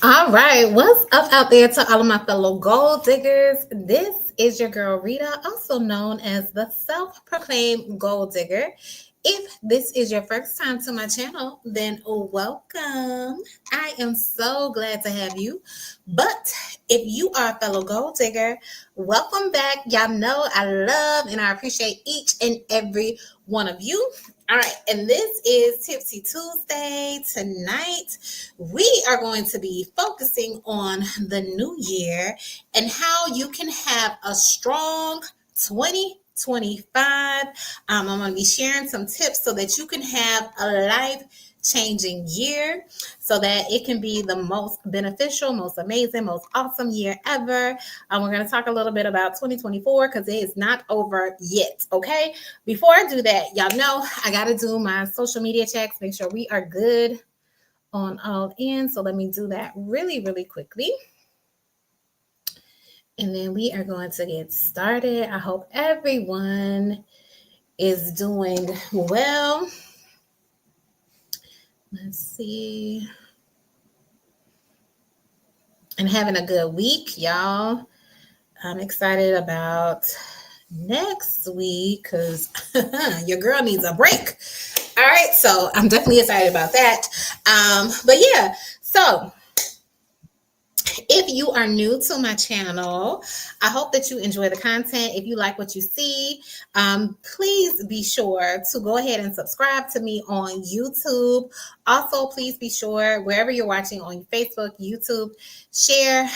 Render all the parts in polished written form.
All right, what's up out there to all of my fellow gold diggers? This is your girl Rita, also known as the self proclaimed gold digger. If this is your first time to my channel, then welcome. I am so glad to have you. But if you are a fellow gold digger, welcome back. Y'all know I love and I appreciate each and every one of you. All right, and this is Tipsy Tuesday. Tonight, we are going to be focusing on the new year and how you can have a strong 2025. I'm going to be sharing some tips so that you can have a life changing year so that it can be the most beneficial, most amazing, most awesome year ever. We're going to talk a little bit about 2024 because it is not over yet. Okay. Before I do that, y'all know I got to do my social media checks, make sure we are good on all ends. So let me do that really, really quickly. And then we are going to get started. I hope everyone is doing well. Let's see. And having a good week, y'all. I'm excited about next week because your girl needs a break. All right, so I'm definitely excited about that. But yeah, so if you are new to my channel, I hope that you enjoy the content. If you like what you see, please be sure to go ahead and subscribe to me on YouTube. Also, please be sure wherever you're watching on Facebook, YouTube, share,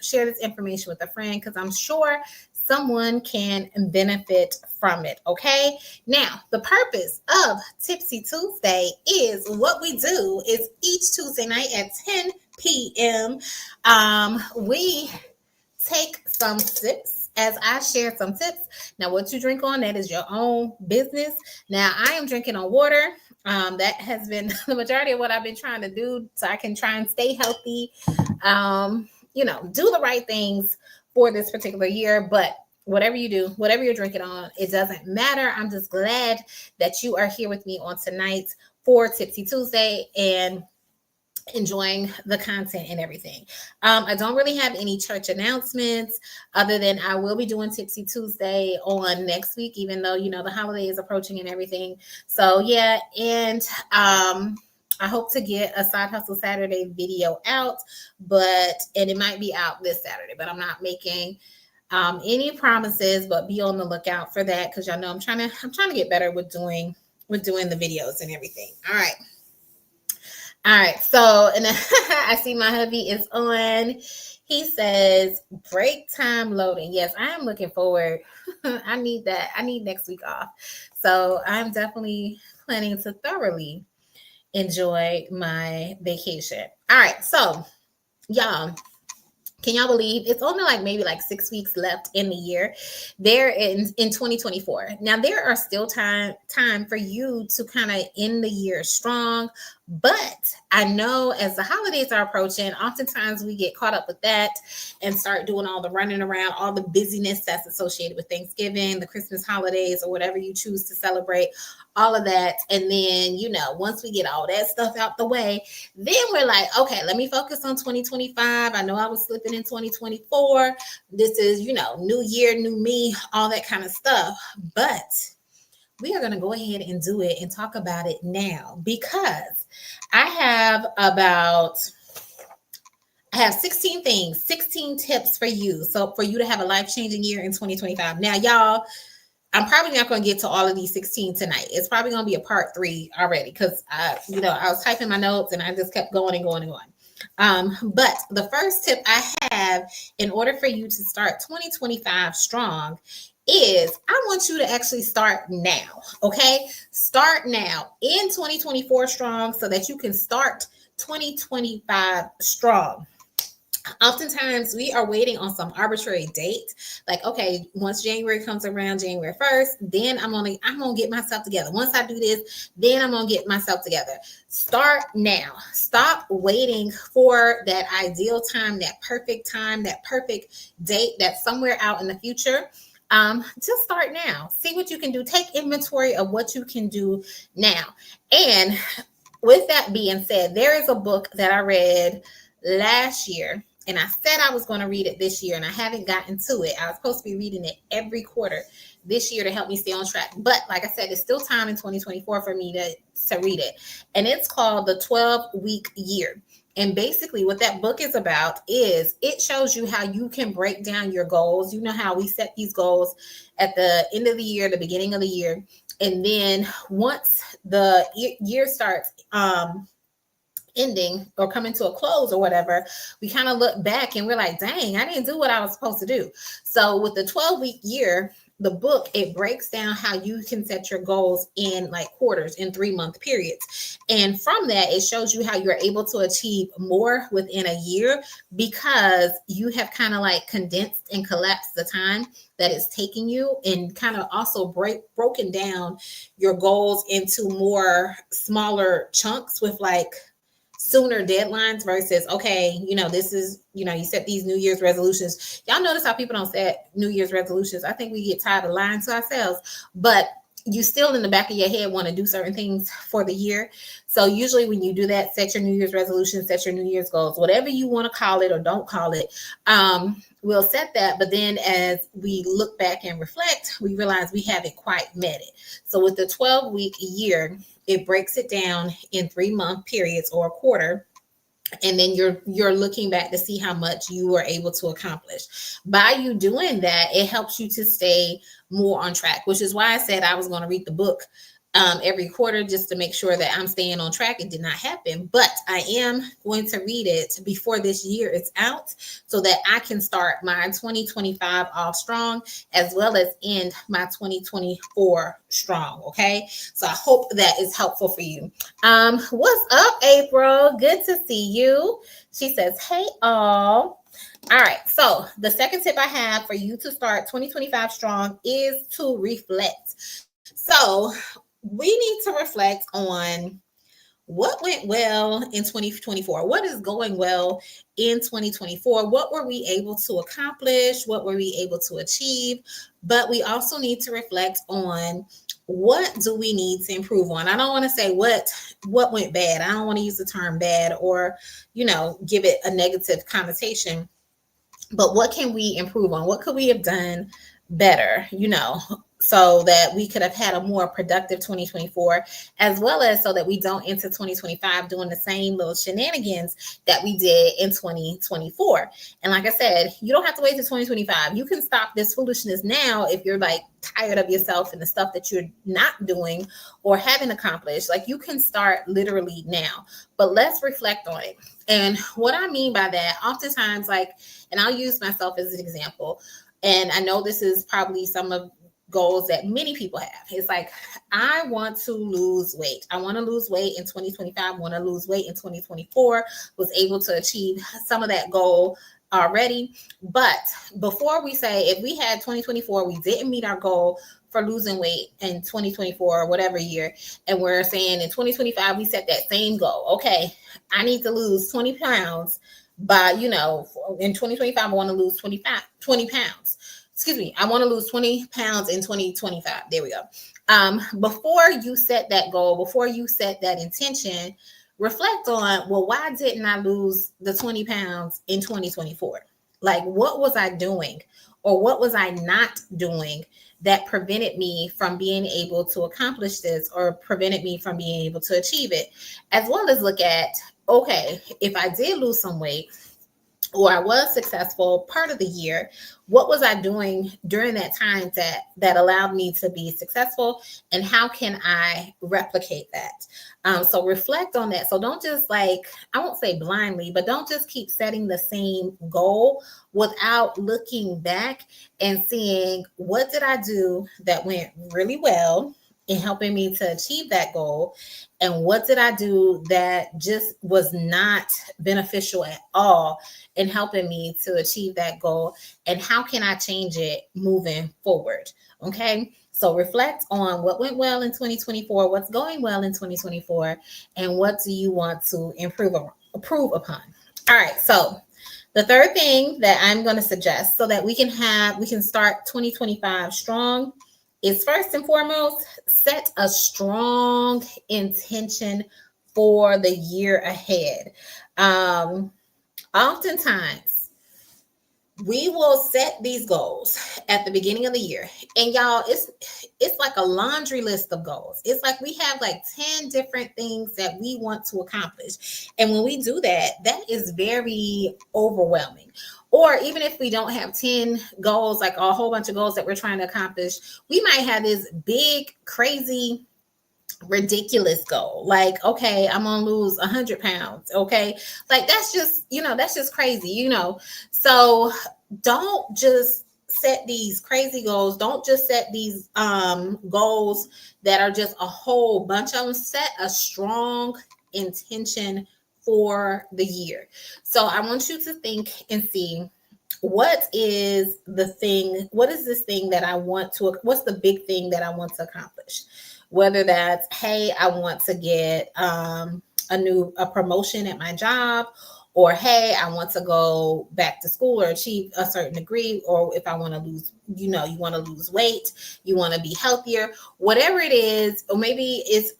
share this information with a friend because I'm sure someone can benefit from it. Okay. Now, the purpose of Tipsy Tuesday is what we do is each Tuesday night at 10 p.m. We take some sips as I share some tips. Now, what you drink on, that is your own business. Now, I am drinking on water. That has been the majority of what I've been trying to do so I can try and stay healthy, do the right things for this particular year. But whatever you do, whatever you're drinking on, it doesn't matter. I'm just glad that you are here with me on tonight for Tipsy Tuesday and enjoying the content and everything. I don't really have any church announcements other than I will be doing Tipsy Tuesday on next week, even though, the holiday is approaching and everything. So yeah. And, I hope to get a Side Hustle Saturday video out, and it might be out this Saturday, but I'm not making any promises, but be on the lookout for that. Cause y'all know I'm trying to get better with doing the videos and everything. All right. So, and I see my hubby is on. He says break time loading. Yes, I am looking forward. I need that. I need next week off. So I'm definitely planning to thoroughly enjoy my vacation. All right. So y'all, can y'all believe it's only maybe 6 weeks left in the year there in 2024. Now there are still time for you to kind of end the year strong, but I know as the holidays are approaching, oftentimes we get caught up with that and start doing all the running around, all the busyness that's associated with Thanksgiving, the Christmas holidays, or whatever you choose to celebrate, all of that. And then, once we get all that stuff out the way, then we're like, okay, let me focus on 2025. I know I was slipping in 2024. This is, new year, new me, all that kind of stuff. But we are going to go ahead and do it and talk about it now because I have 16 things, 16 tips for you. So for you to have a life-changing year in 2025. Now, y'all, I'm probably not going to get to all of these 16 tonight. It's probably going to be a part 3 already because I was typing my notes and I just kept going and going and going. But the first tip I have in order for you to start 2025 strong is I want you to actually start now. Okay. Start now in 2024 strong so that you can start 2025 strong. Oftentimes we are waiting on some arbitrary date. Like, okay, once January comes around, January 1st, then I'm gonna get myself together. Once I do this, then I'm gonna get myself together. Start now. Stop waiting for that ideal time, that perfect date that's somewhere out in the future. Just start now. See what you can do. Take inventory of what you can do now. And with that being said, there is a book that I read last year, and I said I was going to read it this year, and I haven't gotten to it. I was supposed to be reading it every quarter this year to help me stay on track. But like I said, it's still time in 2024 for me to read it. And it's called The 12-Week Year. And basically, what that book is about is it shows you how you can break down your goals. You know how we set these goals at the end of the year, the beginning of the year. And then once the year starts ending or coming to a close or whatever, we kind of look back and we're like, dang, I didn't do what I was supposed to do. So with the 12-week year, the book, it breaks down how you can set your goals in like quarters, in 3-month periods. And from that, it shows you how you're able to achieve more within a year because you have kind of like condensed and collapsed the time that it's taking you, and kind of also broken down your goals into more smaller chunks with like sooner deadlines versus, okay, this is, you set these New Year's resolutions. Y'all notice how people don't set New Year's resolutions. I think we get tired of lying to ourselves, but you still in the back of your head want to do certain things for the year. So usually when you do that, set your New Year's resolution, set your New Year's goals, whatever you want to call it or don't call it. We'll set that. But then as we look back and reflect, we realize we haven't quite met it. So with the 12-week year, it breaks it down in 3-month periods or a quarter. And then you're looking back to see how much you were able to accomplish. By you doing that, it helps you to stay more on track, which is why I said I was going to read the book every quarter just to make sure that I'm staying on track. It did not happen, but I am going to read it before this year is out so that I can start my 2025 off strong as well as end my 2024 strong. Okay. So I hope that is helpful for you. What's up, April? Good to see you. She says, hey, all. All right. So the second tip I have for you to start 2025 strong is to reflect. So we need to reflect on what went well in 2024. What is going well in 2024? What were we able to accomplish? What were we able to achieve? But we also need to reflect on what do we need to improve on. I don't want to say what went bad. I don't want to use the term bad or, give it a negative connotation. But what can we improve on? What could we have done better, so that we could have had a more productive 2024, as well as so that we don't enter 2025 doing the same little shenanigans that we did in 2024. And like I said, you don't have to wait till 2025. You can stop this foolishness now if you're like tired of yourself and the stuff that you're not doing or haven't accomplished. Like you can start literally now, but let's reflect on it. And what I mean by that, oftentimes, and I'll use myself as an example, and I know this is probably some of goals that many people have. It's like, I want to lose weight. I want to lose weight in 2025, want to lose weight in 2024, was able to achieve some of that goal already. But before we say, if we had 2024, we didn't meet our goal for losing weight in 2024 or whatever year, and we're saying in 2025, we set that same goal. Okay, I need to lose 20 pounds by, in 2025, I want to lose 20 pounds. Excuse me, I want to lose 20 pounds in 2025. There we go. Before you set that goal, before you set that intention, reflect on, well, why didn't I lose the 20 pounds in 2024? Like, what was I doing or what was I not doing that prevented me from being able to accomplish this or prevented me from being able to achieve it? As well as look at, okay, if I did lose some weight, or I was successful part of the year, what was I doing during that time that allowed me to be successful, and how can I replicate that? So reflect on that. So don't just I won't say blindly, but don't just keep setting the same goal without looking back and seeing, what did I do that went really well in helping me to achieve that goal? And what did I do that just was not beneficial at all in helping me to achieve that goal? And how can I change it moving forward? Okay. So reflect on what went well in 2024, what's going well in 2024, and what do you want to improve upon? All right. So the third thing that I'm going to suggest so that we can start 2025 strong is, first and foremost, set a strong intention for the year ahead. Oftentimes, we will set these goals at the beginning of the year, and y'all, it's like a laundry list of goals. It's like we have like 10 different things that we want to accomplish, and when we do that, that is very overwhelming. Or even if we don't have 10 goals, like a whole bunch of goals that we're trying to accomplish, we might have this big crazy ridiculous goal, like, okay, I'm gonna lose 100 pounds. Okay, like that's just, that's just crazy, so don't just set these crazy goals. Don't just set these goals that are just a whole bunch of them. Set a strong intention for the year. So I want you to think and see, what is this thing that what's the big thing that I want to accomplish? Whether that's, hey, I want to get a promotion at my job, or hey, I want to go back to school or achieve a certain degree, or if I want to lose, you want to lose weight, you want to be healthier, whatever it is, or maybe it's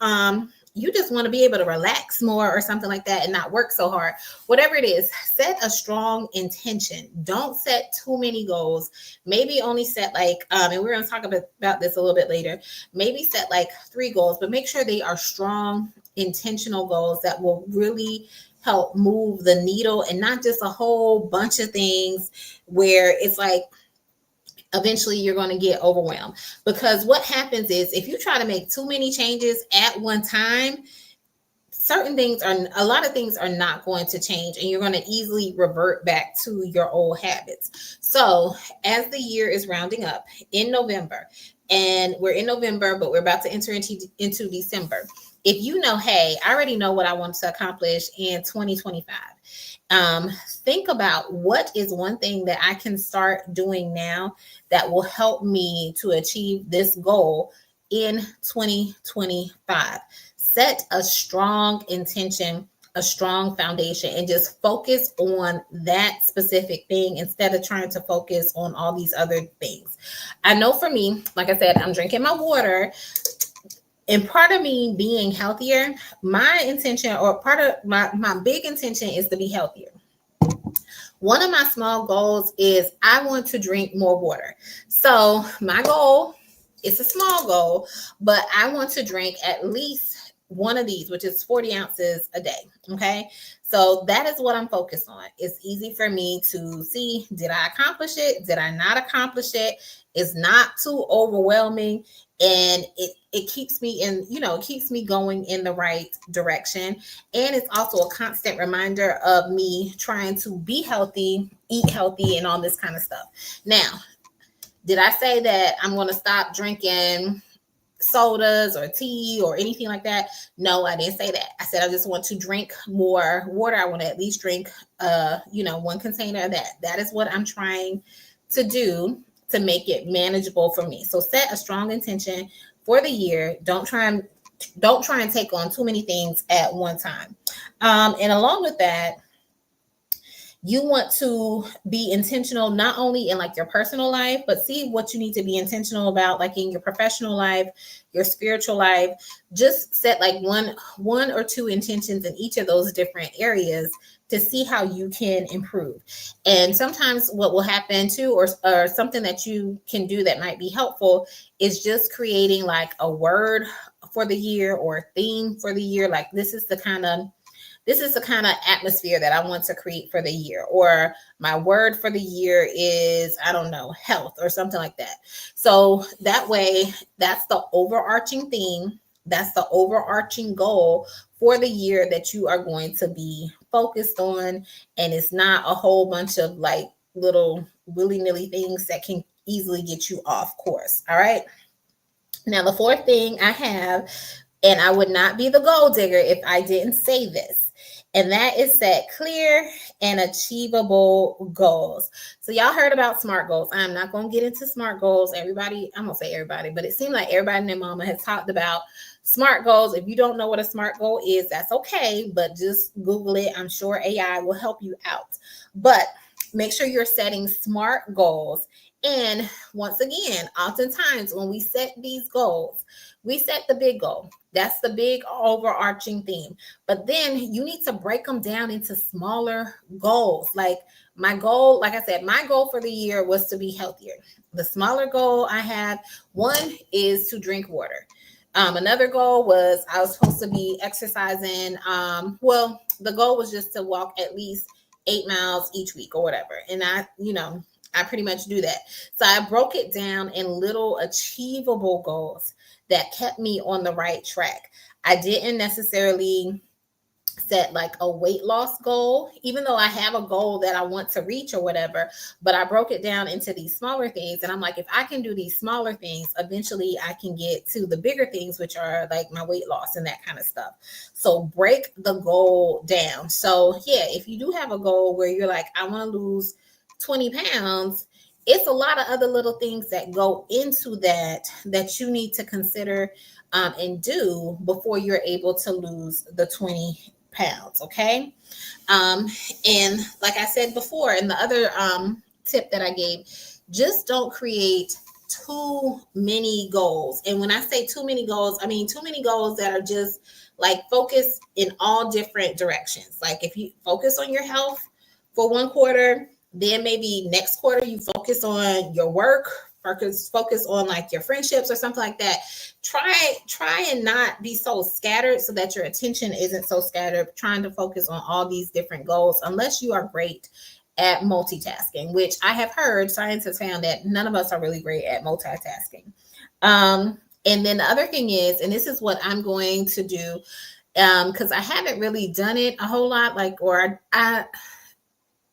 you just want to be able to relax more or something like that and not work so hard. Whatever it is, set a strong intention. Don't set too many goals. Maybe only set like, and we're going to talk about this a little bit later, maybe set like 3 goals, but make sure they are strong, intentional goals that will really help move the needle, and not just a whole bunch of things where it's like, eventually you're going to get overwhelmed. Because what happens is, if you try to make too many changes at one time, a lot of things are not going to change, and you're going to easily revert back to your old habits. So as the year is rounding up in November, and we're in November, but we're about to enter into December. If you know, hey, I already know what I want to accomplish in 2025. Think about, what is one thing that I can start doing now that will help me to achieve this goal in 2025. Set a strong intention, a strong foundation, and just focus on that specific thing instead of trying to focus on all these other things. I know for me, like I said, I'm drinking my water. And part of me being healthier, my intention, or part of my big intention, is to be healthier. One of my small goals is I want to drink more water. So my goal, it's a small goal, but I want to drink at least one of these, which is 40 ounces a day. Okay. So that is what I'm focused on. It's easy for me to see, did I accomplish it? Did I not accomplish it? It's not too overwhelming. And it keeps me it keeps me going in the right direction. And it's also a constant reminder of me trying to be healthy, eat healthy, and all this kind of stuff. Now, did I say that I'm going to stop drinking sodas or tea or anything like that? No, I didn't say that. I said I just want to drink more water. I want to at least drink one container of that. That is what I'm trying to do to make it manageable for me. So set a strong intention for the year. Don't try and take on too many things at one time. And along with that, you want to be intentional, not only in like your personal life, but see what you need to be intentional about, like in your professional life, your spiritual life. Just set like one or two intentions in each of those different areas to see how you can improve. And sometimes what will happen too, or something that you can do that might be helpful, is just creating like a word for the year or a theme for the year. Like, this is the kind of atmosphere that I want to create for the year. Or my word for the year is, I don't know, health or something like that. So that way, that's the overarching theme. That's the overarching goal for the year that you are going to be focused on. And it's not a whole bunch of like little willy-nilly things that can easily get you off course. All right. Now, the fourth thing I have, and I would not be the goal digger if I didn't say this, and that is set clear and achievable goals. So y'all heard about SMART goals. I'm not going to get into SMART goals. I'm going to say everybody, but it seemed like everybody and their mama has talked about SMART goals. If you don't know what a SMART goal is, that's okay, but just Google it. I'm sure AI will help you out. But make sure you're setting SMART goals And once again, oftentimes when we set these goals, we set the big goal. That's the big overarching theme. But then you need to break them down into smaller goals. Like my goal, like I said, my goal for the year was to be healthier. The smaller goal I had, one is to drink water. Another goal was I was supposed to be exercising. Well, the goal was just to walk at least 8 miles each week or whatever. And I pretty much do that. So I broke it down in little achievable goals that kept me on the right track. I didn't necessarily set like a weight loss goal, even though I have a goal that I want to reach or whatever, but I broke it down into these smaller things. And I'm like, if I can do these smaller things, eventually I can get to the bigger things, which are like my weight loss and that kind of stuff. So break the goal down. So yeah, if you do have a goal where you're like, I want to lose 20 pounds, it's a lot of other little things that go into that you need to consider and do before you're able to lose the 20 pounds. Okay. And like I said before, in the other tip that I gave, just don't create too many goals. And when I say too many goals, I mean too many goals that are just like focus in all different directions. Like if you focus on your health for one quarter, then maybe next quarter you focus on your work, focus on like your friendships or something like that. Try and not be so scattered so that your attention isn't so scattered, trying to focus on all these different goals, unless you are great at multitasking, which I have heard science has found that none of us are really great at multitasking. And then the other thing is, and this is what I'm going to do, because I haven't really done it a whole lot, like, or I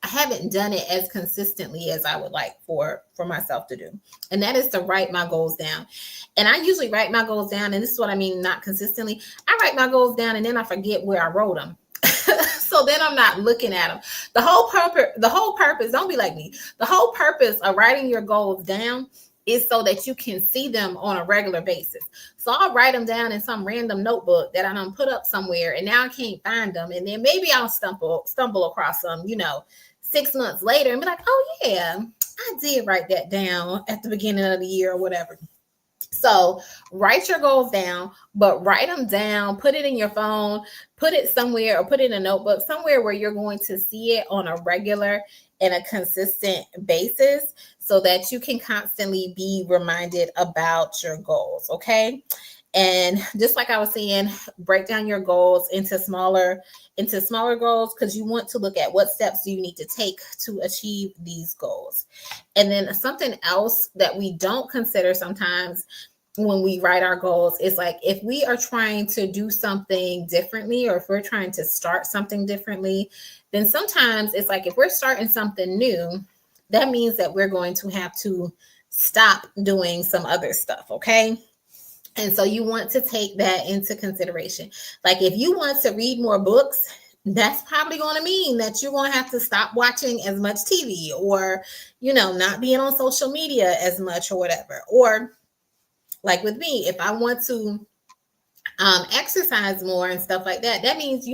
haven't done it as consistently as I would like for myself to do. And that is to write my goals down. And I usually write my goals down. And this is what I mean, not consistently. I write my goals down and then I forget where I wrote them. So then I'm not looking at them. The whole purpose, don't be like me. The whole purpose of writing your goals down is so that you can see them on a regular basis. So I'll write them down in some random notebook that I don't put up somewhere, and now I can't find them. And then maybe I'll stumble across them, 6 months later and be like, oh yeah, I did write that down at the beginning of the year or whatever. So write your goals down, but write them down, put it in your phone, put it somewhere, or put it in a notebook, somewhere where you're going to see it on a regular and a consistent basis so that you can constantly be reminded about your goals. Okay. And just like I was saying, break down your goals into smaller goals, because you want to look at what steps do you need to take to achieve these goals. And then something else that we don't consider sometimes when we write our goals is like, if we are trying to do something differently, or if we're trying to start something differently, then sometimes it's like, if we're starting something new, that means that we're going to have to stop doing some other stuff. Okay. And so you want to take that into consideration. Like if you want to read more books, that's probably going to mean that you're going to have to stop watching as much TV, or, not being on social media as much or whatever. Or like with me, if I want to exercise more and stuff like that, that means,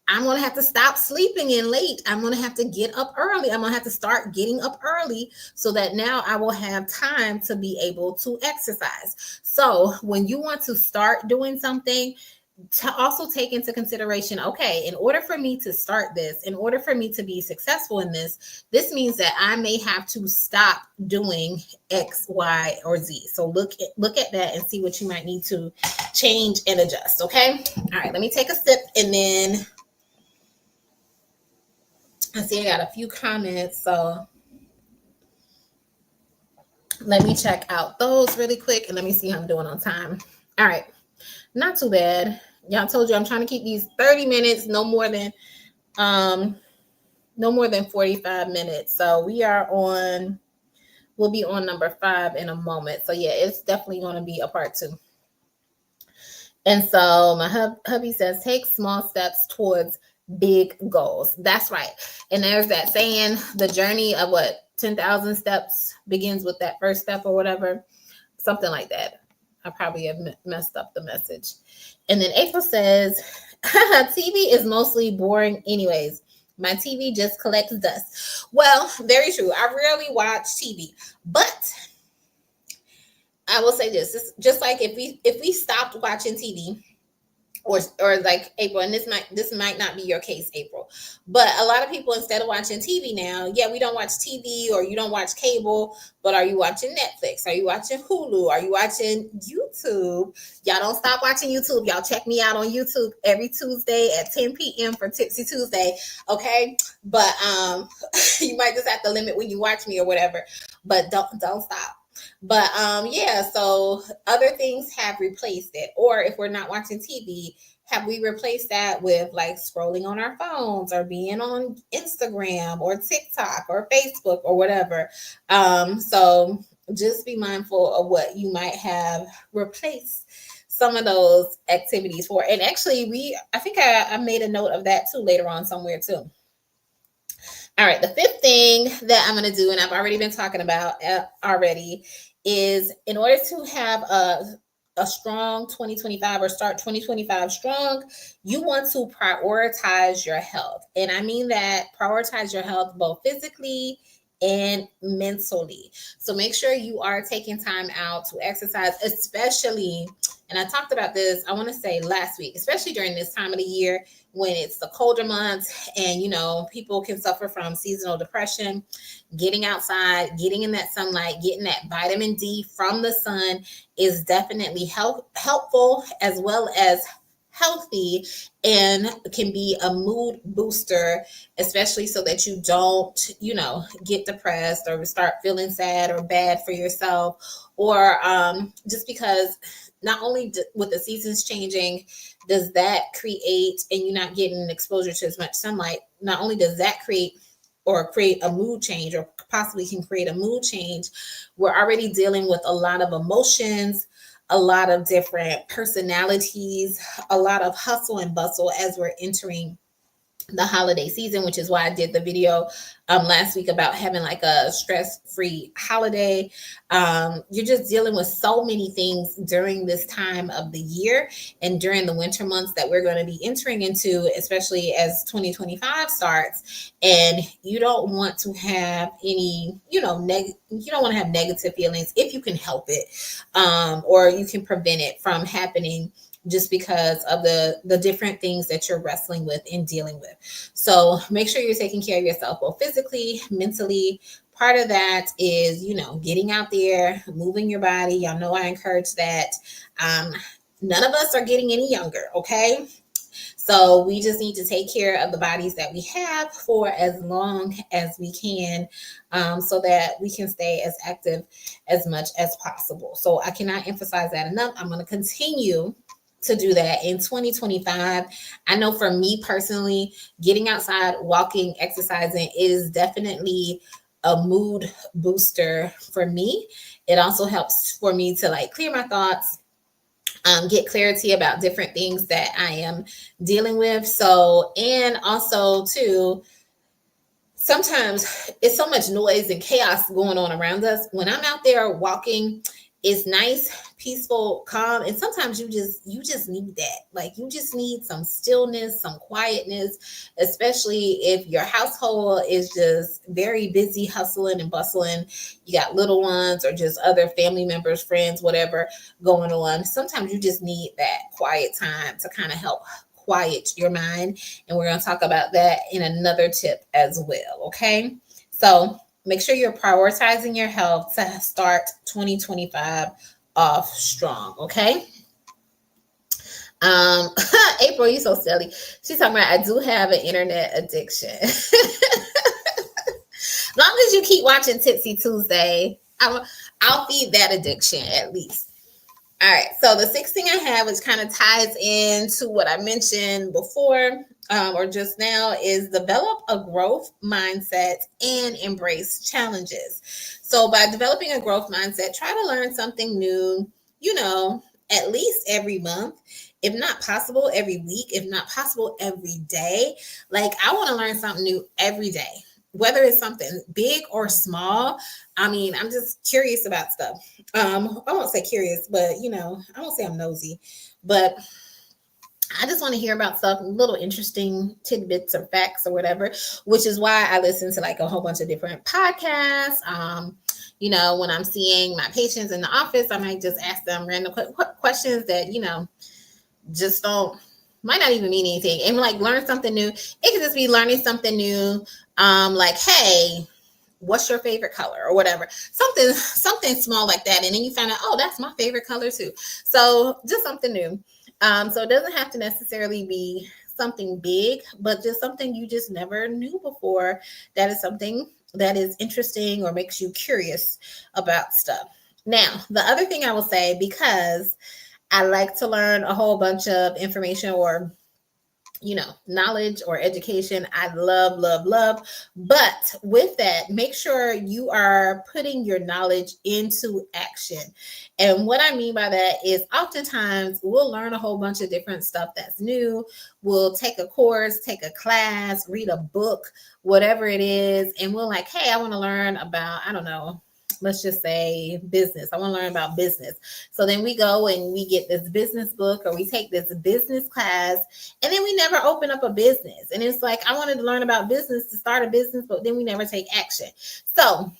I'm going to have to stop sleeping in late. I'm going to have to get up early. I'm going to have to start getting up early so that now I will have time to be able to exercise. So when you want to start doing something, to also take into consideration, okay, in order for me to start this, in order for me to be successful in this means that I may have to stop doing X, Y, or Z. So look at that and see what you might need to change and adjust. Okay. All right. Let me take a sip and then I see I got a few comments, so let me check out those really quick and let me see how I'm doing on time. All right, not too bad. Y'all, told you I'm trying to keep these 30 minutes, no more than 45 minutes. So we'll be on number 5 in a moment. So yeah, it's definitely going to be a part 2. And so my hubby says, take small steps towards big goals. That's right. And there's that saying, the journey of 10,000 steps begins with that first step or whatever, something like that. I probably have messed up the message. And then April says, TV is mostly boring anyways. My TV just collects dust. Well, very true. I rarely watch TV, but I will say this: it's just like if we stopped watching TV, or like April, and this might not be your case, April, but a lot of people, instead of watching TV now, yeah, we don't watch TV, or you don't watch cable, but are you watching Netflix? Are you watching Hulu? Are you watching YouTube? Y'all don't stop watching YouTube. Y'all check me out on YouTube every Tuesday at 10 p.m. for Tipsy Tuesday, okay? But you might just have to limit when you watch me or whatever, but don't stop. But yeah, so other things have replaced it. Or if we're not watching TV, have we replaced that with like scrolling on our phones, or being on Instagram or TikTok or Facebook or whatever? So just be mindful of what you might have replaced some of those activities for. And actually, I think I made a note of that too later on somewhere too. All right, the fifth thing that I'm going to do, and I've already been talking about already, is in order to have a strong 2025, or start 2025 strong, you want to prioritize your health. And I mean that prioritize your health both physically and mentally. So make sure you are taking time out to exercise, especially, and I talked about this, I want to say last week, especially during this time of the year when it's the colder months, and people can suffer from seasonal depression. Getting outside, getting in that sunlight, getting that vitamin D from the sun is definitely helpful, as well as healthy, and can be a mood booster, especially so that you don't get depressed or start feeling sad or bad for yourself, or just because not only with the seasons changing does that create, and you're not getting exposure to as much sunlight, not only does that create a mood change, or possibly can create a mood change, we're already dealing with a lot of emotions, a lot of different personalities, a lot of hustle and bustle as we're entering the holiday season, which is why I did the video last week about having like a stress-free holiday. You're just dealing with so many things during this time of the year, and during the winter months that we're going to be entering into, especially as 2025 starts. And you don't want to have any, you don't want to have negative feelings if you can help it, or you can prevent it from happening, just because of the different things that you're wrestling with and dealing with. So make sure you're taking care of yourself, both physically, mentally. Part of that is, getting out there, moving your body. Y'all know I encourage that. None of us are getting any younger, okay? So we just need to take care of the bodies that we have for as long as we can, so that we can stay as active as much as possible. So I cannot emphasize that enough. I'm going to continue to do that in 2025. I know for me personally, getting outside, walking, exercising is definitely a mood booster for me. It also helps for me to like clear my thoughts, get clarity about different things that I am dealing with. So, and also too, sometimes it's so much noise and chaos going on around us. When I'm out there walking, it's nice, peaceful, calm, and sometimes you just need that. Like, you just need some stillness, some quietness, especially if your household is just very busy, hustling and bustling. You got little ones or just other family members, friends, whatever going on. Sometimes you just need that quiet time to kind of help quiet your mind. And we're going to talk about that in another tip as well. Okay. So make sure you're prioritizing your health to start 2025 off strong. Okay. April, you so silly. She's talking about, I do have an internet addiction. As long as you keep watching Tipsy Tuesday, I'll feed that addiction at least. All right, so the sixth thing I have, which kind of ties into what I mentioned before, or just now, is develop a growth mindset and embrace challenges. So by developing a growth mindset, try to learn something new, at least every month, if not possible every week, if not possible every day. Like, I want to learn something new every day, whether it's something big or small. I mean, I'm just curious about stuff. I won't say curious, but I won't say I'm nosy, but I just want to hear about stuff, little interesting tidbits or facts or whatever, which is why I listen to like a whole bunch of different podcasts. When I'm seeing my patients in the office, I might just ask them random questions that, just don't, might not even mean anything, and like learn something new. It could just be learning something new. Like, hey, what's your favorite color or whatever, something small like that, and then you find out, oh, that's my favorite color too. So just something new. So it doesn't have to necessarily be something big, but just something you just never knew before, that is something that is interesting or makes you curious about stuff. Now, the other thing I will say, because I like to learn a whole bunch of information, or knowledge or education, I love, love, love. But with that, make sure you are putting your knowledge into action. And what I mean by that is, oftentimes we'll learn a whole bunch of different stuff that's new. We'll take a course, take a class, read a book, whatever it is. And we're like, hey, I want to learn about, I don't know, let's just say business. I want to learn about business. So then we go and we get this business book, or we take this business class, and then we never open up a business. And it's like, I wanted to learn about business to start a business, but then we never take action. So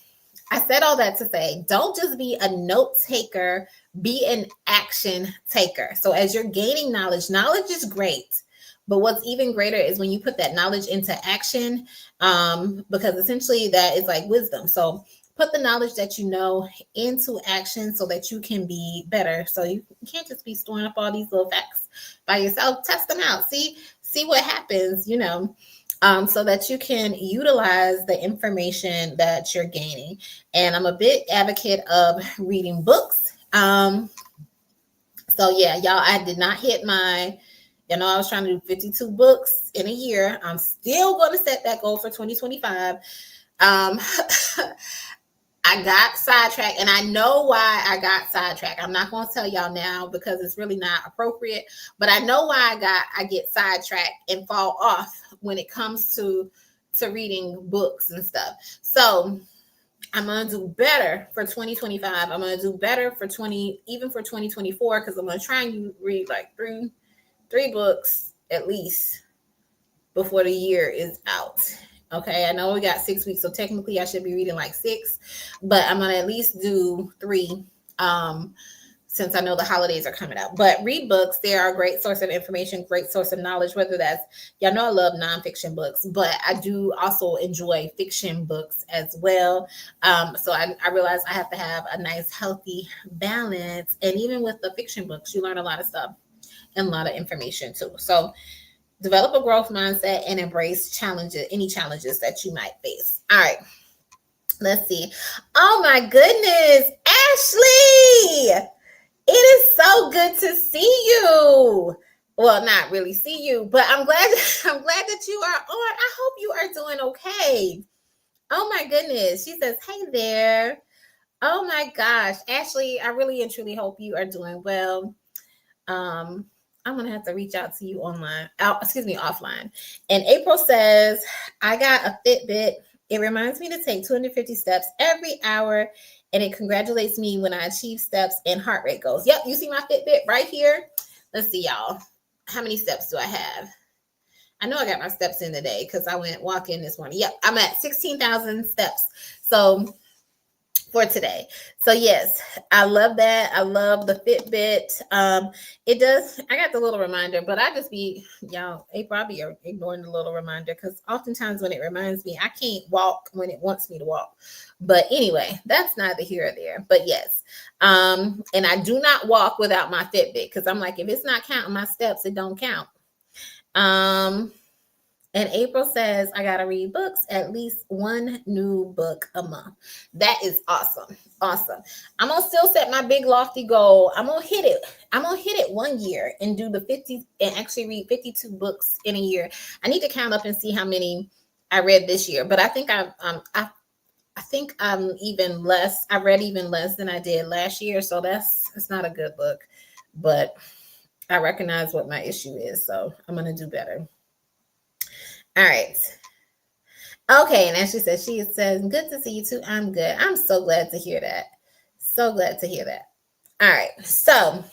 I said all that to say, don't just be a note taker, be an action taker. So as you're gaining knowledge is great. But what's even greater is when you put that knowledge into action, because essentially that is like wisdom. So put the knowledge that you know into action so that you can be better. So you can't just be storing up all these little facts by yourself. Test them out. See what happens, so that you can utilize the information that you're gaining. And I'm a big advocate of reading books. So yeah, y'all, I did not hit my, I was trying to do 52 books in a year. I'm still going to set that goal for 2025. I got sidetracked, and I know why I got sidetracked. I'm not going to tell y'all now because it's really not appropriate, but I know why I get sidetracked and fall off when it comes to reading books and stuff. So I'm going to do better for 2025. I'm going to do better for 2024, because I'm going to try and read like three books at least before the year is out. Okay, I know we got 6 weeks, so technically I should be reading like 6, but I'm gonna at least do 3, since I know the holidays are coming up. But read books; they are a great source of information, great source of knowledge. Whether that's, y'all know I love nonfiction books, but I do also enjoy fiction books as well. So I realize I have to have a nice, healthy balance, and even with the fiction books, you learn a lot of stuff and a lot of information too. So develop a growth mindset and embrace any challenges that you might face. All right, let's see. Oh my goodness, Ashley, it is so good to see you. Well, not really see you, but I'm glad that you are on. I hope you are doing okay. Oh my goodness. She says, hey there. Oh my gosh, Ashley, I really and truly hope you are doing well. I'm gonna have to reach out to you offline. And April says, I got a Fitbit. It reminds me to take 250 steps every hour, and it congratulates me when I achieve steps and heart rate goals. Yep, you see my Fitbit right here. Let's see, y'all. How many steps do I have? I know I got my steps in today because I went walking this morning. Yep, I'm at 16,000 steps. So for today. So yes, I love that. I love the Fitbit. It does. I got the little reminder, but I just be, y'all, April, I'll be ignoring the little reminder because oftentimes when it reminds me, I can't walk when it wants me to walk. But anyway, that's neither here or there. But yes, and I do not walk without my Fitbit, because I'm like, if it's not counting my steps, it don't count. And April says, I got to read books, at least one new book a month. That is awesome. Awesome. I'm going to still set my big lofty goal. I'm going to hit it. I'm going to hit it 1 year and do the 50 and actually read 52 books in a year. I need to count up and see how many I read this year, but I think I think I'm even less. I read even less than I did last year. So that's not a good book, but I recognize what my issue is. So I'm going to do better. All right. Okay. And as she says, good to see you too. I'm good. I'm so glad to hear that. So glad to hear that. All right. So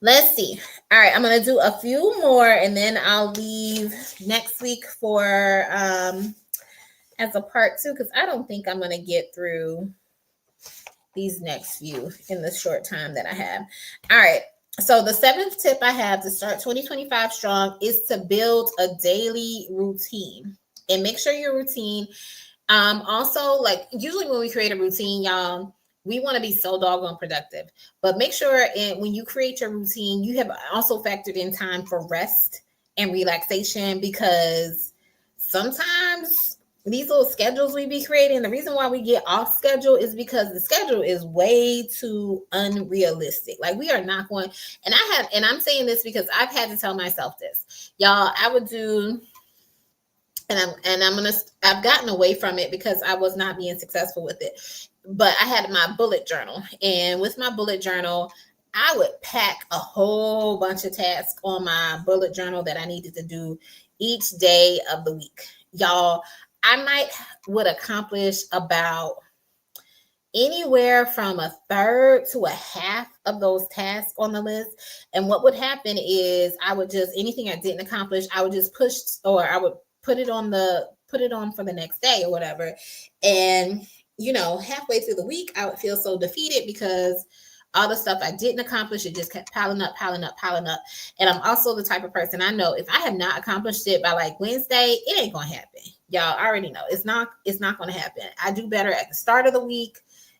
Let's see. All right, I'm gonna do a few more, and then I'll leave next week for as a part two, because I don't think I'm gonna get through these next few in the short time that I have. All right. So the seventh tip I have to start 2025 strong is to build a daily routine, and make sure your routine. Also, like usually when we create a routine, y'all, we want to be so doggone productive. But make sure when you create your routine, you have also factored in time for rest and relaxation, because sometimes these little schedules we be creating, the reason why we get off schedule is because the schedule is way too unrealistic. Like we are not going, and I'm saying this because I've had to tell myself this. Y'all, I would do, I've gotten away from it because I was not being successful with it. But I had my bullet journal, and with my bullet journal, I would pack a whole bunch of tasks on my bullet journal that I needed to do each day of the week. Y'all, I might would accomplish about anywhere from a third to a half of those tasks on the list. And what would happen is I would just, anything I didn't accomplish, I would just push, or I would put it on for the next day or whatever. And halfway through the week, I would feel so defeated because all the stuff I didn't accomplish, it just kept piling up, piling up, piling up. And I'm also the type of person, I know if I have not accomplished it by like Wednesday, it ain't gonna happen. Y'all already know it's not gonna happen. I do better at the start of the week.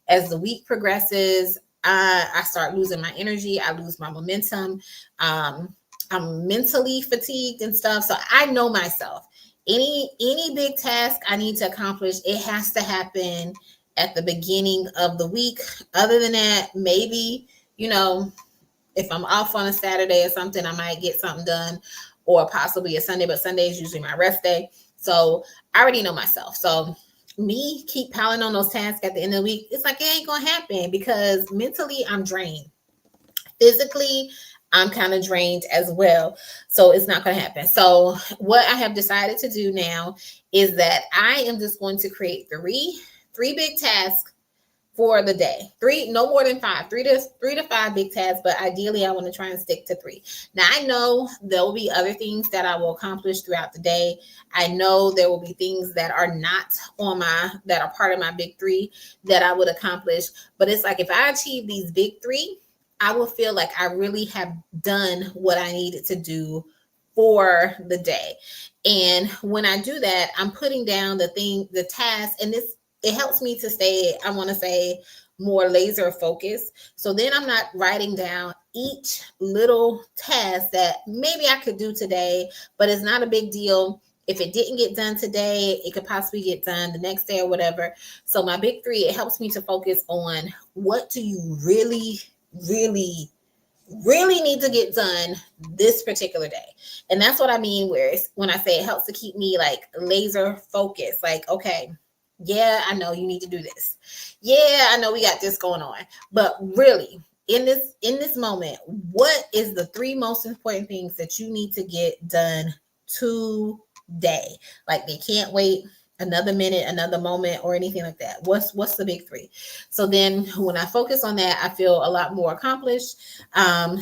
As the week progresses, I start losing my energy. I lose my momentum. I'm mentally fatigued and stuff. So I know myself. Any big task I need to accomplish, it has to happen at the beginning of the week. Other than that, maybe, if I'm off on a Saturday or something, I might get something done, or possibly a Sunday, but Sunday is usually my rest day. So I already know myself. So me keep piling on those tasks at the end of the week, it's like it ain't gonna happen because mentally I'm drained. Physically, I'm kind of drained as well. So it's not gonna happen. So what I have decided to do now is that I am just going to create three big tasks for the day. Three, no more than five, three to five big tasks, but ideally I want to try and stick to three. Now I know there will be other things that I will accomplish throughout the day. I know there will be things that are not that are part of my big three that I would accomplish. But it's like if I achieve these big three, I will feel like I really have done what I needed to do for the day. And when I do that, I'm putting down the task, and it helps me to stay, I want to say, more laser focused. So then I'm not writing down each little task that maybe I could do today, but it's not a big deal. If it didn't get done today, it could possibly get done the next day or whatever. So my big three, it helps me to focus on what do you really, really, really need to get done this particular day. And that's what I mean when I say it helps to keep me like laser focused. Like, okay, yeah, I know you need to do this. Yeah, I know we got this going on. But really, in this moment, what is the three most important things that you need to get done today? Like they can't wait another minute, another moment, or anything like that. What's the big three? So then when I focus on that, I feel a lot more accomplished, and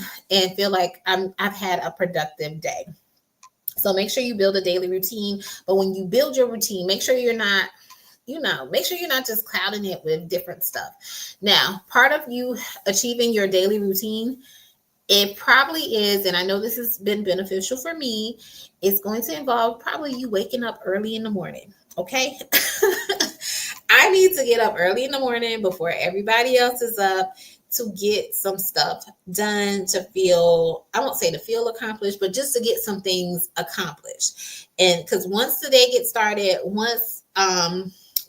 feel like I've had a productive day. So make sure you build a daily routine. But when you build your routine, make sure you're not just clouding it with different stuff. Now, part of you achieving your daily routine, it probably is, and I know this has been beneficial for me, it's going to involve probably you waking up early in the morning. Okay. I need to get up early in the morning before everybody else is up to get some stuff done, to feel, I won't say to feel accomplished, but just to get some things accomplished. And because once the day gets started, once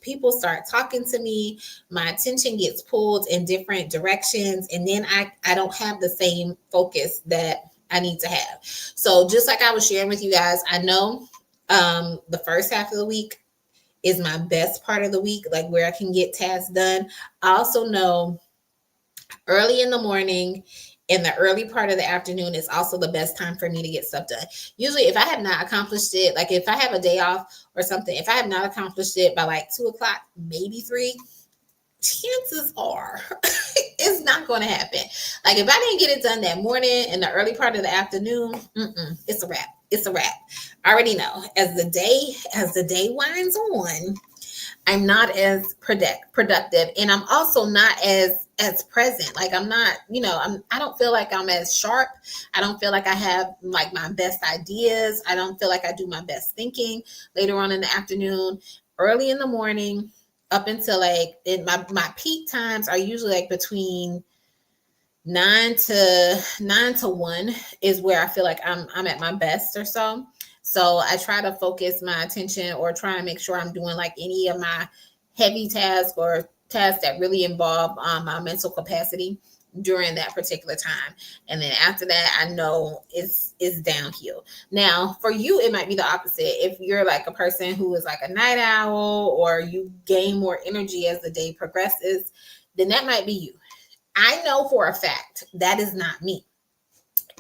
people start talking to me, my attention gets pulled in different directions, and then I don't have the same focus that I need to have. So just like I was sharing with you guys, I know the first half of the week is my best part of the week, like where I can get tasks done. I also know early in the morning and the early part of the afternoon is also the best time for me to get stuff done. Usually if I have not accomplished it, like if I have a day off or something, if I have not accomplished it by like 2 o'clock, maybe 3, chances are It's not going to happen. Like if I didn't get it done that morning in the early part of the afternoon, it's a wrap. It's a wrap. I already know. As the day winds on, I'm not as productive, and I'm also not as present. Like I'm not, I don't feel like I'm as sharp. I don't feel like I have like my best ideas. I don't feel like I do my best thinking later on in the afternoon, early in the morning, up until like my peak times are usually like between 9 to 1 is where I feel like I'm at my best or so. So I try to focus my attention or try and make sure I'm doing like any of my heavy tasks or tasks that really involve my mental capacity during that particular time. And then after that, I know it's downhill. Now, for you, it might be the opposite. If you're like a person who is like a night owl or you gain more energy as the day progresses, then that might be you. I know for a fact that is not me.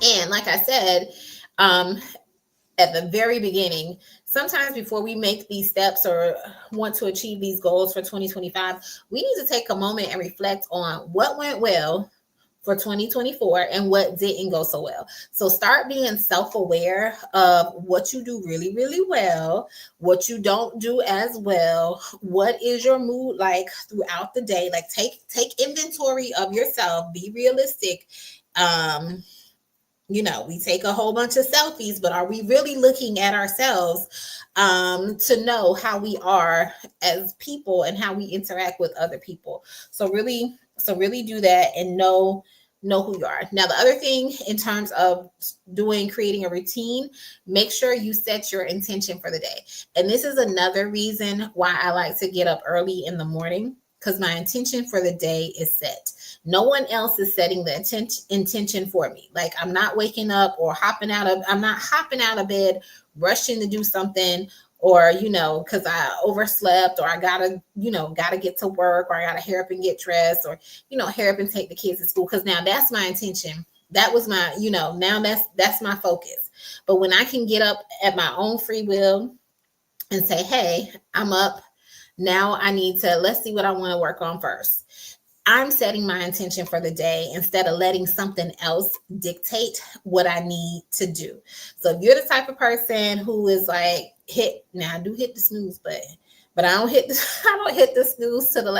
And like I said, at the very beginning, sometimes before we make these steps or want to achieve these goals for 2025, we need to take a moment and reflect on what went well for 2024 and what didn't go so well. So start being self-aware of what you do really, really well, what you don't do as well, what is your mood like throughout the day. Like take inventory of yourself, be realistic. We take a whole bunch of selfies, but are we really looking at ourselves to know how we are as people and how we interact with other people? So really do that and know who you are. Now, the other thing in terms of creating a routine, make sure you set your intention for the day. And this is another reason why I like to get up early in the morning, because my intention for the day is set. No one else is setting the intention for me. Like I'm not waking up or I'm not hopping out of bed, rushing to do something, or, because I overslept, or I gotta get to work, or I gotta hurry up and get dressed, or, hurry up and take the kids to school. Cause now that's my intention. That was my, now that's my focus. But when I can get up at my own free will and say, hey, I'm up. Now I need to, let's see what I want to work on first. I'm setting my intention for the day instead of letting something else dictate what I need to do. So if you're the type of person who is like, I do hit the snooze button, but I don't hit the snooze to the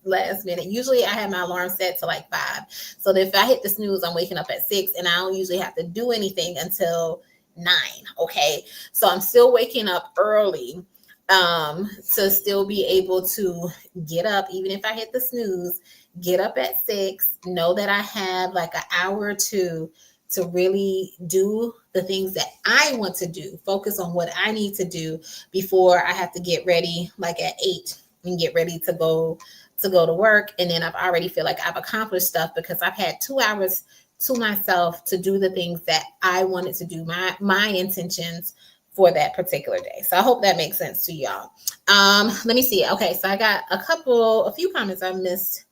last minute. Usually I have my alarm set to like 5. So that if I hit the snooze, I'm waking up at 6 and I don't usually have to do anything until 9. Okay. So I'm still waking up early to still be able to get up, even if I hit the snooze, get up at 6, know that I have like an hour or two to really do the things that I want to do, focus on what I need to do before I have to get ready like at 8 and get ready to go to work. And then I've already feel like I've accomplished stuff because I've had 2 hours to myself to do the things that I wanted to do, my intentions for that particular day. So I hope that makes sense to y'all. Let me see. Okay, so I got a few comments I missed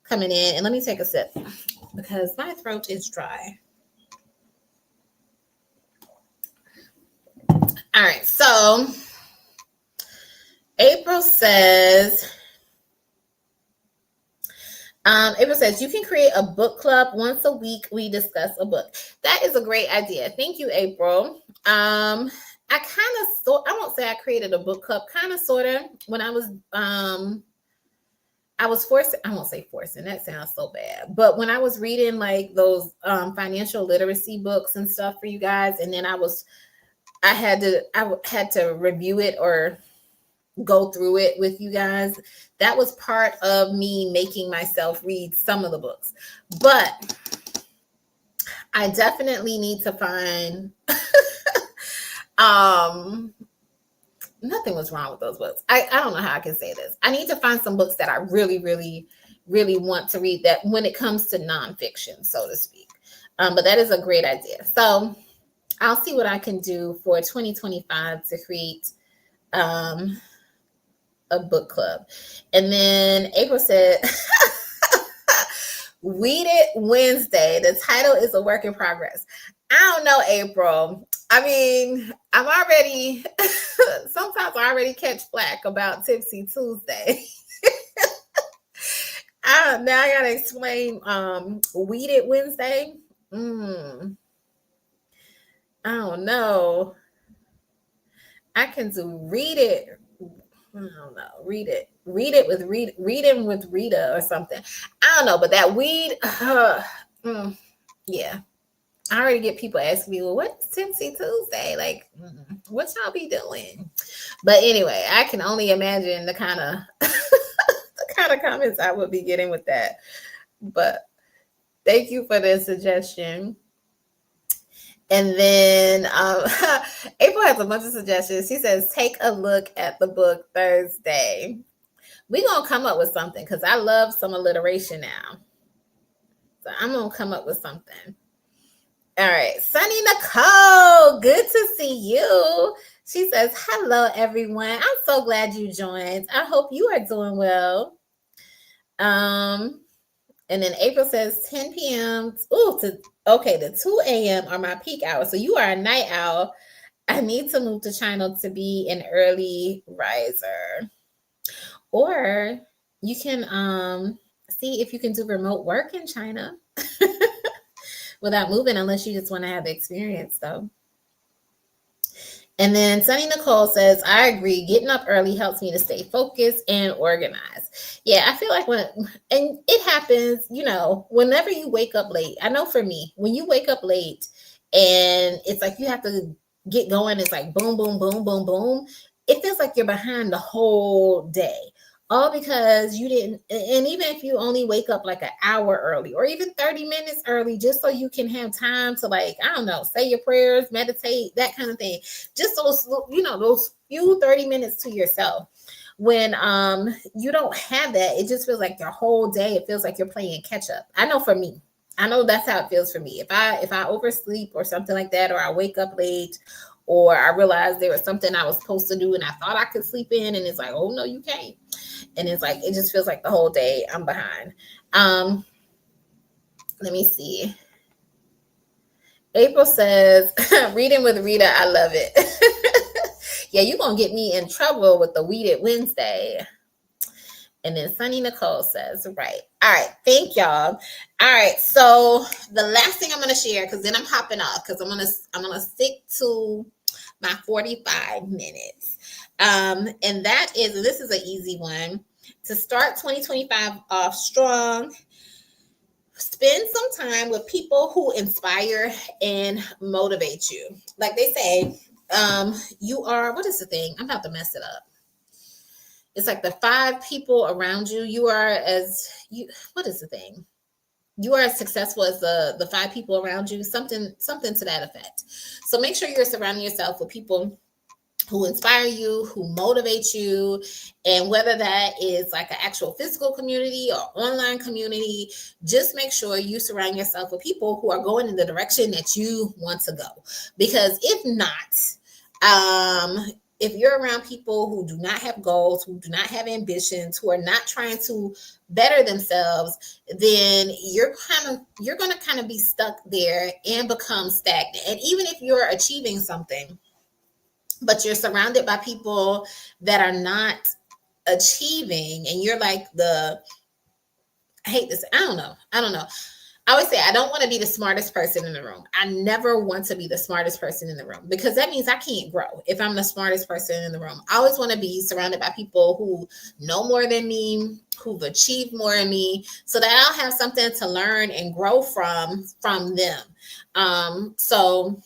coming in, and let me take a sip because my throat is dry. All right, so April says, you can create a book club once a week. We discuss a book. That is a great idea. Thank you, April. I won't say I created a book club, kind of, sort of, when I was forcing, I won't say forcing, that sounds so bad. But when I was reading like those financial literacy books and stuff for you guys, and then I had to review it or go through it with you guys. That was part of me making myself read some of the books. But I definitely need to find nothing was wrong with those books. I don't know how I can say this. I need to find some books that I really, really, really want to read, that when it comes to nonfiction, so to speak. But that is a great idea. So I'll see what I can do for 2025 to create a book club. And then April said, Weed It Wednesday. The title is a work in progress. I don't know, April. I mean, sometimes I already catch flack about Tipsy Tuesday. I Now I gotta explain Weeded Wednesday. Mm, I don't know. I can do read it. I don't know. Reading with Rita or something. I don't know, but that weed, yeah. I already get people asking me, well, what's Tipsy Tuesday? Like, what y'all be doing? But anyway, I can only imagine the kind of the kind of comments I would be getting with that. But thank you for the suggestion. And then April has a bunch of suggestions. She says, take a look at the book Thursday. We're going to come up with something because I love some alliteration now. So I'm going to come up with something. All right. Sunny Nicole, good to see you. She says, hello, everyone. I'm so glad you joined. I hope you are doing well. And then April says 10 p.m. The 2 a.m. are my peak hours. So you are a night owl. I need to move to China to be an early riser. Or you can see if you can do remote work in China without moving, unless you just want to have the experience, though. And then Sunny Nicole says, I agree. Getting up early helps me to stay focused and organized. Yeah, I feel like and it happens, whenever you wake up late. I know for me, when you wake up late and it's like you have to get going, it's like boom, boom, boom, boom, boom. It feels like you're behind the whole day. All because you didn't, and even if you only wake up like an hour early or even 30 minutes early, just so you can have time to, like, I don't know, say your prayers, meditate, that kind of thing. Just those few 30 minutes to yourself. When you don't have that, it just feels like your whole day, it feels like you're playing catch up. I know for me, I know that's how it feels for me. If I oversleep or something like that, or I wake up late, or I realized there was something I was supposed to do and I thought I could sleep in, and it's like, oh no, you can't. And it's like, it just feels like the whole day I'm behind. Let me see. April says, reading with Rita, I love it. Yeah, you're going to get me in trouble with the Weeded Wednesday. And then Sunny Nicole says, right. All right. Thank y'all. All right. So the last thing I'm going to share, because then I'm hopping off, because I'm going to stick to my 45 minutes. And that is, this is an easy one. To start 2025 off strong, spend some time with people who inspire and motivate you. Like they say, you are, what is the thing? I'm about to mess it up. It's like the 5 people around you. What is the thing? You are as successful as the 5 people around you, something to that effect. So make sure you're surrounding yourself with people who inspire you, who motivate you, and whether that is like an actual physical community or online community, just make sure you surround yourself with people who are going in the direction that you want to go. Because if not, if you're around people who do not have goals, who do not have ambitions, who are not trying to better themselves, then you're going to kind of be stuck there and become stagnant. And even if you're achieving something, but you're surrounded by people that are not achieving, and you're like I hate this. I don't know. I always say I don't want to be the smartest person in the room. I never want to be the smartest person in the room, because that means I can't grow if I'm the smartest person in the room. I always want to be surrounded by people who know more than me, who've achieved more than me, so that I'll have something to learn and grow from them. So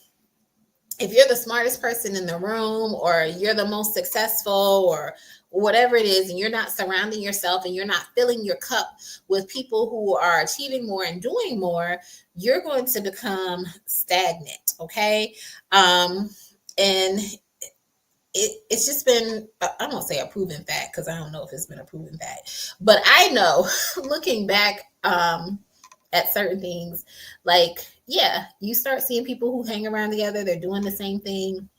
if you're the smartest person in the room, or you're the most successful, or whatever it is, and you're not surrounding yourself and you're not filling your cup with people who are achieving more and doing more, you're going to become stagnant. Okay. And it's just been, I won't say a proven fact, because I don't know if it's been a proven fact, but I know looking back at certain things, like, yeah, you start seeing people who hang around together, they're doing the same thing.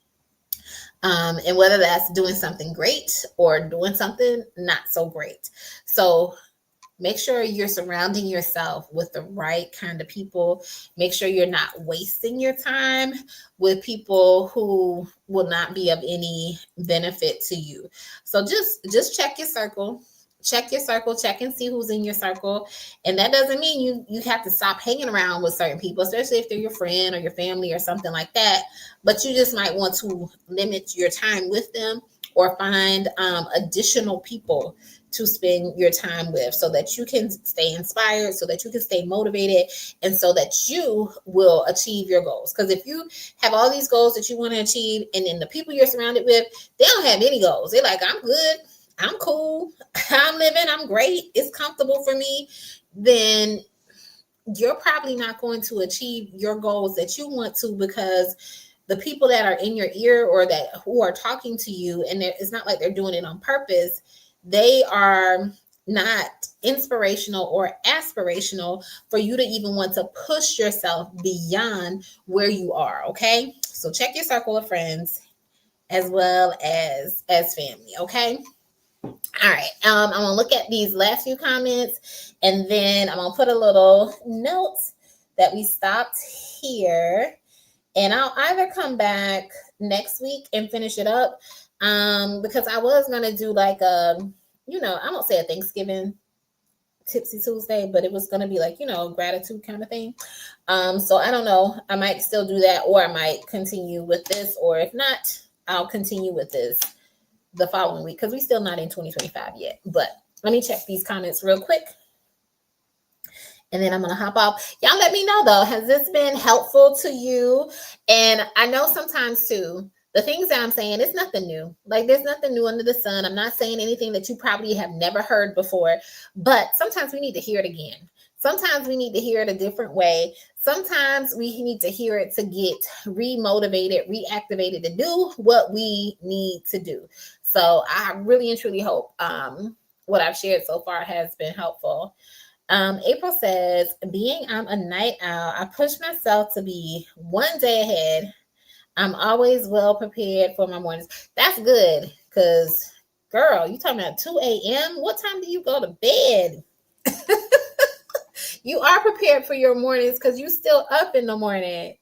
And whether that's doing something great or doing something not so great. So make sure you're surrounding yourself with the right kind of people. Make sure you're not wasting your time with people who will not be of any benefit to you. So just check your circle. check your circle, check and see who's in your circle. And that doesn't mean you have to stop hanging around with certain people, especially if they're your friend or your family or something like that. But you just might want to limit your time with them, or find additional people to spend your time with, so that you can stay inspired, so that you can stay motivated, and so that you will achieve your goals. Because if you have all these goals that you want to achieve, and then the people you're surrounded with, they don't have any goals. They're like, I'm good, I'm cool, I'm living, I'm great, it's comfortable for me, then you're probably not going to achieve your goals that you want to, because the people that are in your ear, or that who are talking to you, and it's not like they're doing it on purpose, they are not inspirational or aspirational for you to even want to push yourself beyond where you are. Okay, so check your circle of friends as well as family. Okay. All right. I'm gonna look at these last few comments, and then I'm gonna put a little note that we stopped here, and I'll either come back next week and finish it up, because I was gonna do like I won't say a Thanksgiving Tipsy Tuesday, but it was gonna be like gratitude kind of thing. So I don't know. I might still do that, or I might continue with this, or if not, I'll continue with this the following week, because we're still not in 2025 yet. But let me check these comments real quick, and then I'm going to hop off. Y'all let me know, though, has this been helpful to you? And I know sometimes, too, the things that I'm saying, it's nothing new. Like, there's nothing new under the sun. I'm not saying anything that you probably have never heard before, but sometimes we need to hear it again. Sometimes we need to hear it a different way. Sometimes we need to hear it to get remotivated, reactivated to do what we need to do. So I really and truly hope what I've shared so far has been helpful. April says, being I'm a night owl, I push myself to be one day ahead. I'm always well prepared for my mornings. That's good, because, girl, you talking about 2 a.m.? What time do you go to bed? You are prepared for your mornings because you still up in the morning.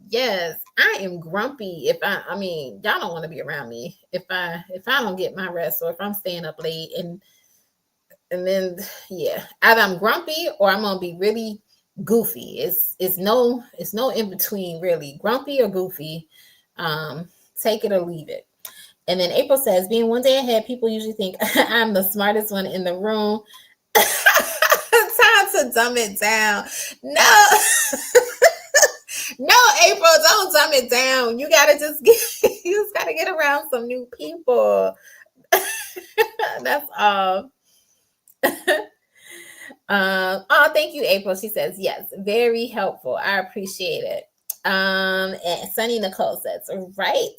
Yes, I am grumpy if I mean, y'all don't want to be around me if I don't get my rest, or if I'm staying up late, and then yeah, either I'm grumpy or I'm gonna be really goofy. It's no in between, really. Grumpy or goofy. Take it or leave it. And then April says, being one day ahead, people usually think I'm the smartest one in the room. Time to dumb it down. No. No, April, don't dumb it down. You gotta get around some new people. That's all. Oh, thank you, April. She says, yes, very helpful. I appreciate it. And Sunny Nicole says, right.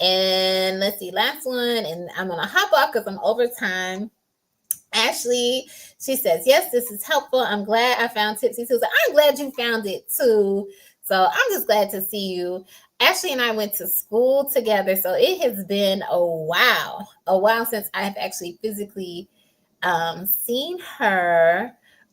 And let's see, last one, and I'm gonna hop off because I'm over time. Ashley, she says, yes, this is helpful. I'm glad I found Tipsy Tuesday. I'm glad you found it too. So I'm just glad to see you. Ashley and I went to school together, so it has been a while since I have actually physically seen her.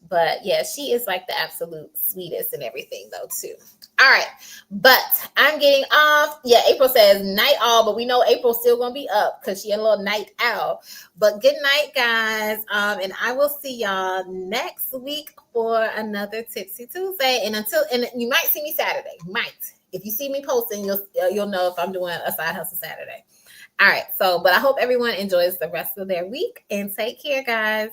But yeah, she is like the absolute sweetest and everything, though, too. All right, but I'm getting off. Yeah, April says night owl, but we know April's still gonna be up because she a little night owl. But good night, guys. And I will see y'all next week for another Tipsy Tuesday. And you might see me Saturday. Might. If you see me posting, you'll know if I'm doing a side hustle Saturday. All right. So, but I hope everyone enjoys the rest of their week, and take care, guys.